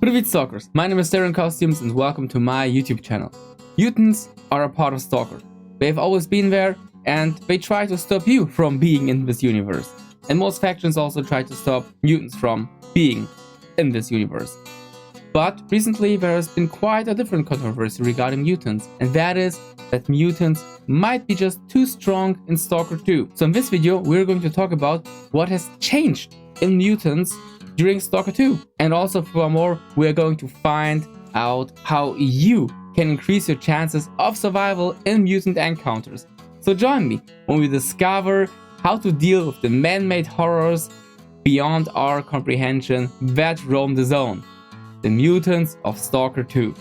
Привет, Stalkers! My name is Darren Costumes and welcome to my YouTube channel. Mutants are a part of Stalker. They've always been there and they try to stop you from being in this universe. And most factions also try to stop mutants from being in this universe. But recently there has been quite a different controversy regarding mutants, and that is that mutants might be just too strong in Stalker 2. So in this video we're going to talk about what has changed in mutants during Stalker 2. And also furthermore, we're going to find out how you can increase your chances of survival in mutant encounters. So join me when we discover how to deal with the man-made horrors beyond our comprehension that roam the zone. The mutants of Stalker 2.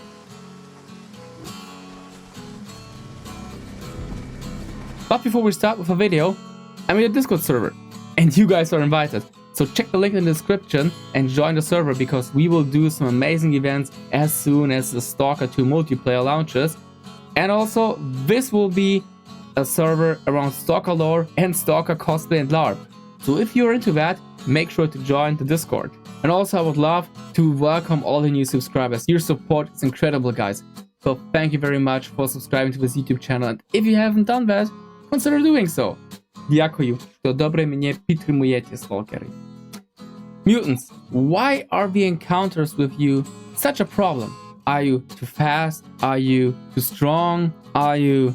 But before we start with the video, I'm in a Discord server and you guys are invited. So check the link in the description and join the server because we will do some amazing events as soon as the Stalker 2 multiplayer launches. And also this will be a server around Stalker lore and Stalker cosplay and LARP. So if you're into that, make sure to join the Discord. And also I would love to welcome all the new subscribers. Your support is incredible, guys. So thank you very much for subscribing to this YouTube channel. And if you haven't done that, consider doing so. Дякую, що добре мене підтримуєте, Stalkery. Mutants, why are the encounters with you such a problem? Are you too fast? Are you too strong? Are you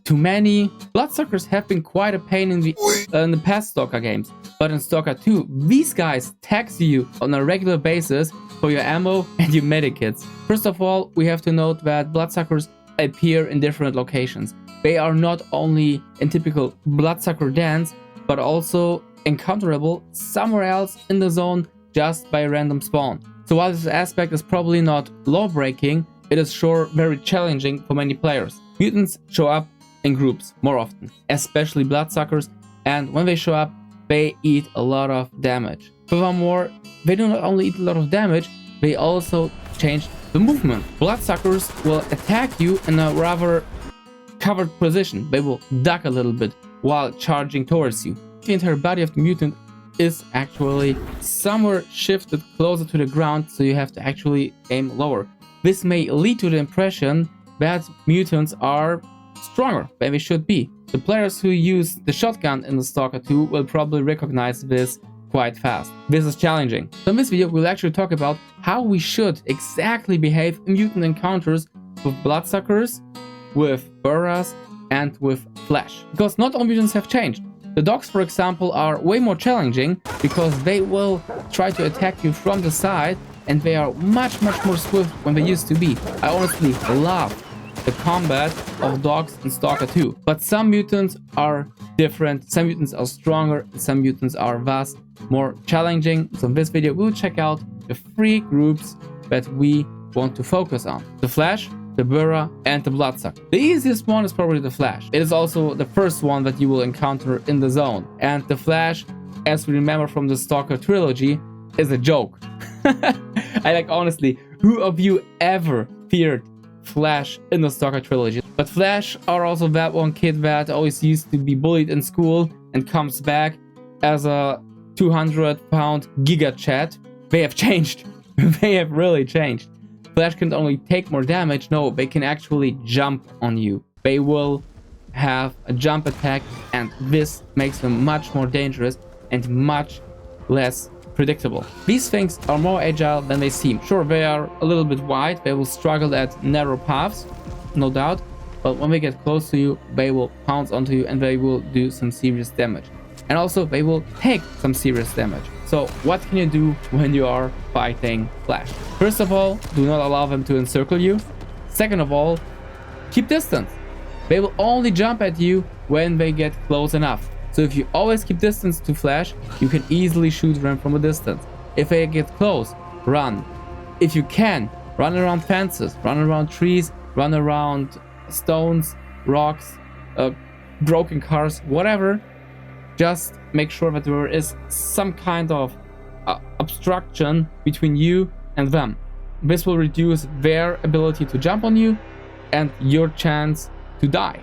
too many? Bloodsuckers have been quite a pain in the past Stalker games, but in Stalker 2, these guys tax you on a regular basis for your ammo and your medikits. First of all, we have to note that Bloodsuckers appear in different locations. They are not only in typical Bloodsucker dens, but also encounterable somewhere else in the zone just by random spawn. So while this aspect is probably not law-breaking, it is sure very challenging for many players. Mutants show up in groups more often, especially Bloodsuckers, and when they show up, they eat a lot of damage. Furthermore, they do not only eat a lot of damage, they also change the movement. Bloodsuckers will attack you in a rather covered position. They will duck a little bit while charging towards you. The entire body of the mutant is actually somewhere shifted closer to the ground, so you have to actually aim lower. This may lead to the impression that mutants are stronger than they should be. The players who use the shotgun in the Stalker 2 will probably recognize this quite fast. This is challenging. So in this video we'll actually talk about how we should exactly behave in mutant encounters with Bloodsuckers, with Burers, and with Flesh. Because not all mutants have changed. The dogs, for example, are way more challenging because they will try to attack you from the side and they are much more swift than they used to be. I honestly love the combat of dogs in Stalker 2. But some mutants are different, some mutants are stronger, some mutants are thus more challenging. So in this video we'll check out the 3 groups that we want to focus on. The Flesh, the Burer, and the Bloodsucker. The easiest one is probably the Flesh. It is also the first one that you will encounter in the zone. And the Flesh, as we remember from the Stalker trilogy, is a joke. Honestly, who of you ever feared Flesh in the Stalker trilogy? But Flesh are also that one kid that always used to be bullied in school and comes back as a 200-pound Giga Chat. They have changed. They have really changed. Flesh can only take more damage. No, they can actually jump on you. They will have a jump attack, and this makes them much more dangerous and much less predictable. These things are more agile than they seem. Sure, they are a little bit wide. They will struggle at narrow paths, no doubt. But when they get close to you, they will pounce onto you and they will do some serious damage. And also, they will take some serious damage. So what can you do when you are fighting Flesh? First of all, do not allow them to encircle you. Second of all, keep distance. They will only jump at you when they get close enough. So if you always keep distance to Flesh, you can easily shoot them from a distance. If they get close, run. If you can, run around fences, run around trees, run around stones, rocks, broken cars, whatever. Just make sure that there is some kind of obstruction between you and them. This will reduce their ability to jump on you and your chance to die.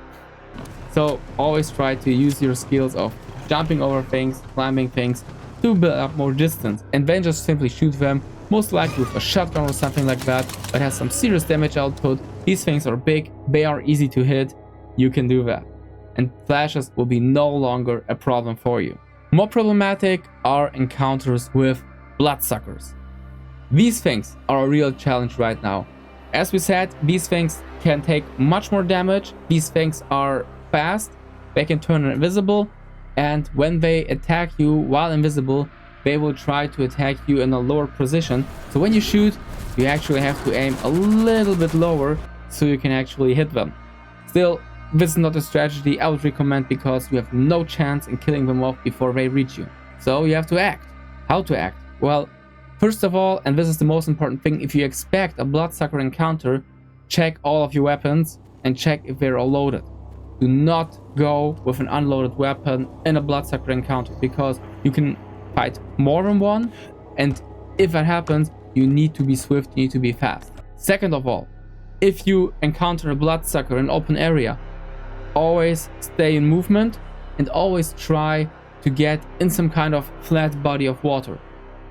So always try to use your skills of jumping over things, climbing things to build up more distance, and then just simply shoot them most likely with a shotgun or something like that, that has some serious damage output. These things are big, they are easy to hit, you can do that. And flashes will be no longer a problem for you. More problematic are encounters with bloodsuckers. These things are a real challenge right now. As we said, these things can take much more damage, these things are fast, they can turn invisible, and when they attack you while invisible, they will try to attack you in a lower position. So when you shoot, you actually have to aim a little bit lower so you can actually hit them. Still, this is not a strategy I would recommend because you have no chance in killing them off before they reach you. So you have to act. How to act? Well, first of all, and this is the most important thing, if you expect a bloodsucker encounter, check all of your weapons and check if they're all loaded. Do not go with an unloaded weapon in a bloodsucker encounter because you can fight more than one, and if that happens, you need to be swift, you need to be fast. Second of all, if you encounter a bloodsucker in an open area, always stay in movement and always try to get in some kind of flat body of water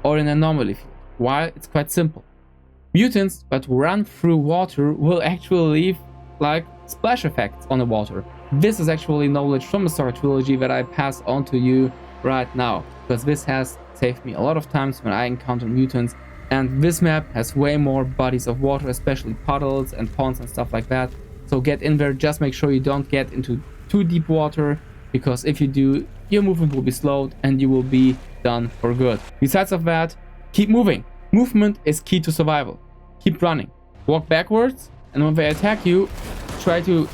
or an anomaly field. Why? It's quite simple. Mutants that run through water will actually leave like splash effects on the water. This is actually knowledge from the STALKER trilogy that I pass on to you right now, because this has saved me a lot of times when I encounter mutants, and this map has way more bodies of water, especially puddles and ponds and stuff like that. So get in there, just make sure you don't get into too deep water, because if you do, your movement will be slowed and you will be done for good. Besides of that, keep moving. Movement is key to survival. Keep running. Walk backwards, and when they attack you, try to,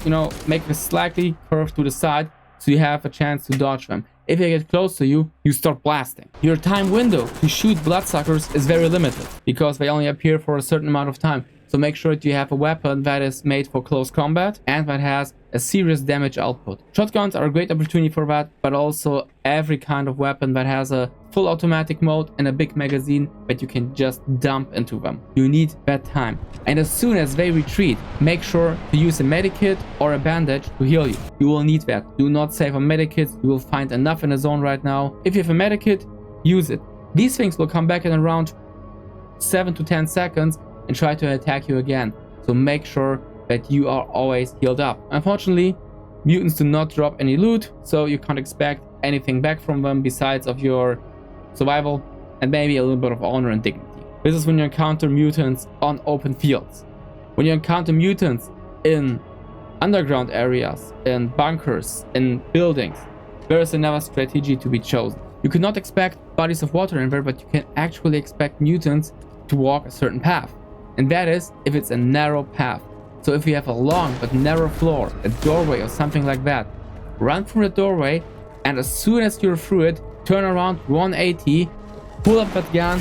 make a slightly curve to the side so you have a chance to dodge them. If they get close to you, you start blasting. Your time window to shoot bloodsuckers is very limited because they only appear for a certain amount of time. So make sure that you have a weapon that is made for close combat and that has a serious damage output. Shotguns are a great opportunity for that, but also every kind of weapon that has a full automatic mode and a big magazine that you can just dump into them. You need that time. And as soon as they retreat, make sure to use a medikit or a bandage to heal you. You will need that. Do not save on medikits. You will find enough in the zone right now. If you have a medikit, use it. These things will come back in around 7 to 10 seconds and try to attack you again. So make sure that you are always healed up. Unfortunately, mutants do not drop any loot, so you can't expect anything back from them besides of your survival and maybe a little bit of honor and dignity. This is when you encounter mutants on open fields. When you encounter mutants in underground areas, in bunkers, in buildings, there is another strategy to be chosen. You cannot expect bodies of water in there, but you can actually expect mutants to walk a certain path. And that is if it's a narrow path. So if you have a long but narrow floor, a doorway or something like that, run through the doorway, and as soon as you're through it, turn around 180, pull up that gun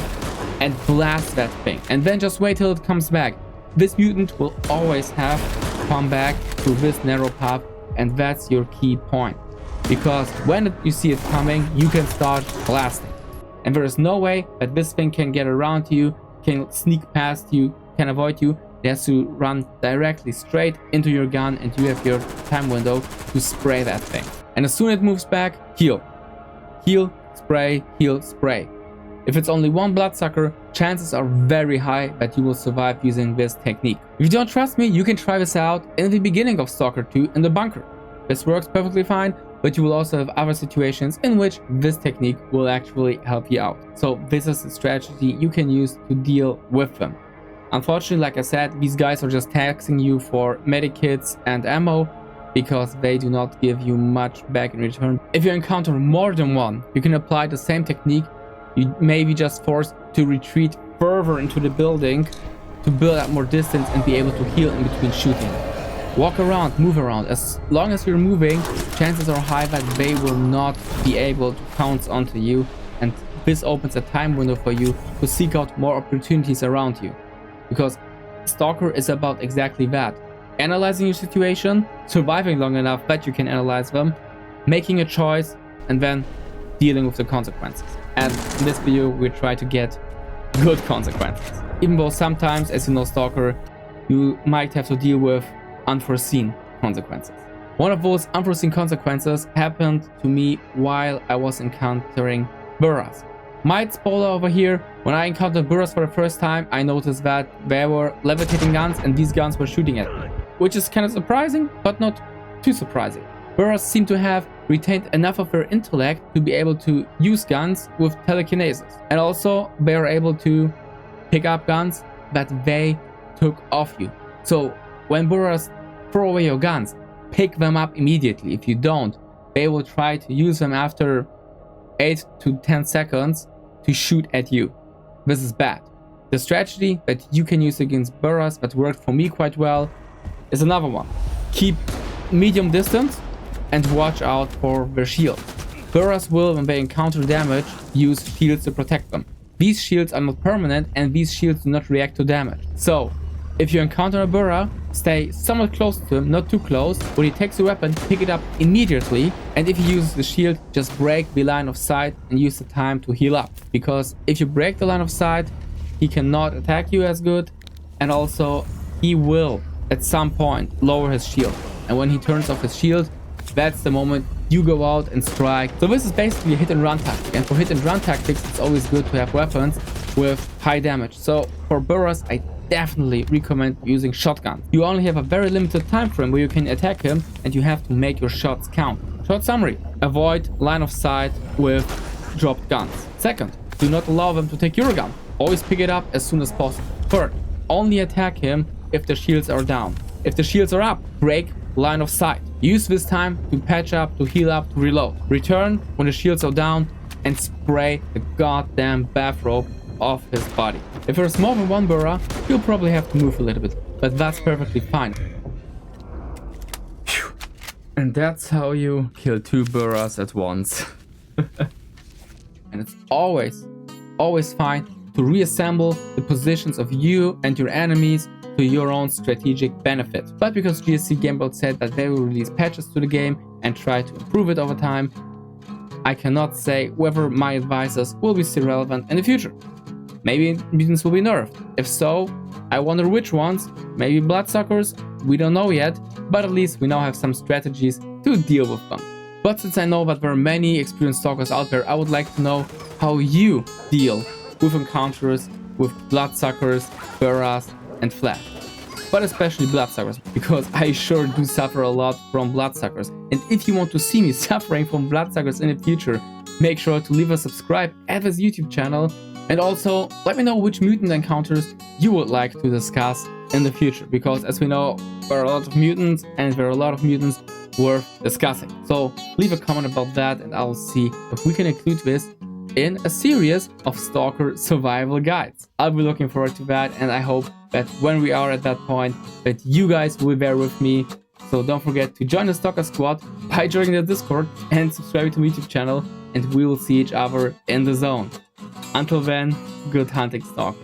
and blast that thing. And then just wait till it comes back. This mutant will always have to come back through this narrow path, and that's your key point. Because when you see it coming, you can start blasting. And there is no way that this thing can get around you, can sneak past you, can avoid you. It has to run directly straight into your gun, and you have your time window to spray that thing. And as soon as it moves back, heal. Heal, spray, heal, spray. If it's only one bloodsucker, chances are very high that you will survive using this technique. If you don't trust me, you can try this out in the beginning of STALKER 2 in the bunker. This works perfectly fine, but you will also have other situations in which this technique will actually help you out. So this is a strategy you can use to deal with them. Unfortunately, like I said, these guys are just taxing you for medikits and ammo because they do not give you much back in return. If you encounter more than one, you can apply the same technique. You may be just forced to retreat further into the building to build up more distance and be able to heal in between shooting. Walk around, move around. As long as you're moving, chances are high that they will not be able to pounce onto you, and this opens a time window for you to seek out more opportunities around you. Because STALKER is about exactly that. Analyzing your situation, surviving long enough that you can analyze them, making a choice, and then dealing with the consequences. And in this video, we try to get good consequences. Even though sometimes, as you know, STALKER, you might have to deal with unforeseen consequences. One of those unforeseen consequences happened to me while I was encountering Burers. Might spoiler over here, when I encountered Burers for the first time, I noticed that there were levitating guns and these guns were shooting at me. Which is kind of surprising, but not too surprising. Burers seem to have retained enough of their intellect to be able to use guns with telekinesis. And also, they are able to pick up guns that they took off you. So, when Burers throw away your guns, pick them up immediately. If you don't, they will try to use them after 8 to 10 seconds to shoot at you. This is bad. The strategy that you can use against Burers that worked for me quite well is another one. Keep medium distance and watch out for their shield. Burers will, when they encounter damage, use shields to protect them. These shields are not permanent and these shields do not react to damage. So, if you encounter a Burer, stay somewhat close to him, not too close. When he takes a weapon, pick it up immediately. And if he uses the shield, just break the line of sight and use the time to heal up. Because if you break the line of sight, he cannot attack you as good. And also, he will, at some point, lower his shield. And when he turns off his shield, that's the moment you go out and strike. So this is basically a hit and run tactic. And for hit and run tactics, it's always good to have weapons with high damage. So for Burers, I definitely recommend using shotguns. You only have a very limited time frame where you can attack him and you have to make your shots count. Short summary: avoid line of sight with dropped guns. Second, do not allow them to take your gun. Always pick it up as soon as possible. Third, only attack him if the shields are down. If the shields are up, break line of sight. Use this time to patch up, to heal up, to reload. Return when the shields are down and spray the goddamn bathrobe off his body. If there's more than one Burer, you'll probably have to move a little bit, but that's perfectly fine. Phew. And that's how you kill 2 Burers at once. And it's always fine to reassemble the positions of you and your enemies to your own strategic benefit. But because GSC Gamebot said that they will release patches to the game and try to improve it over time, I cannot say whether my advices will be still relevant in the future. Maybe mutants will be nerfed. If so, I wonder which ones. Maybe Bloodsuckers, we don't know yet, but at least we now have some strategies to deal with them. But since I know that there are many experienced stalkers out there, I would like to know how you deal with encounters with Bloodsuckers, Burers, and Flash. But especially Bloodsuckers, because I sure do suffer a lot from Bloodsuckers. And if you want to see me suffering from Bloodsuckers in the future, make sure to leave a subscribe at this YouTube channel. And also, let me know which mutant encounters you would like to discuss in the future. Because as we know, there are a lot of mutants and there are a lot of mutants worth discussing. So leave a comment about that and I'll see if we can include this in a series of Stalker survival guides. I'll be looking forward to that, and I hope that when we are at that point, that you guys will be there with me. So don't forget to join the Stalker squad by joining the Discord and subscribing to my YouTube channel, and we will see each other in the zone. Until then, good hunting, Stalker.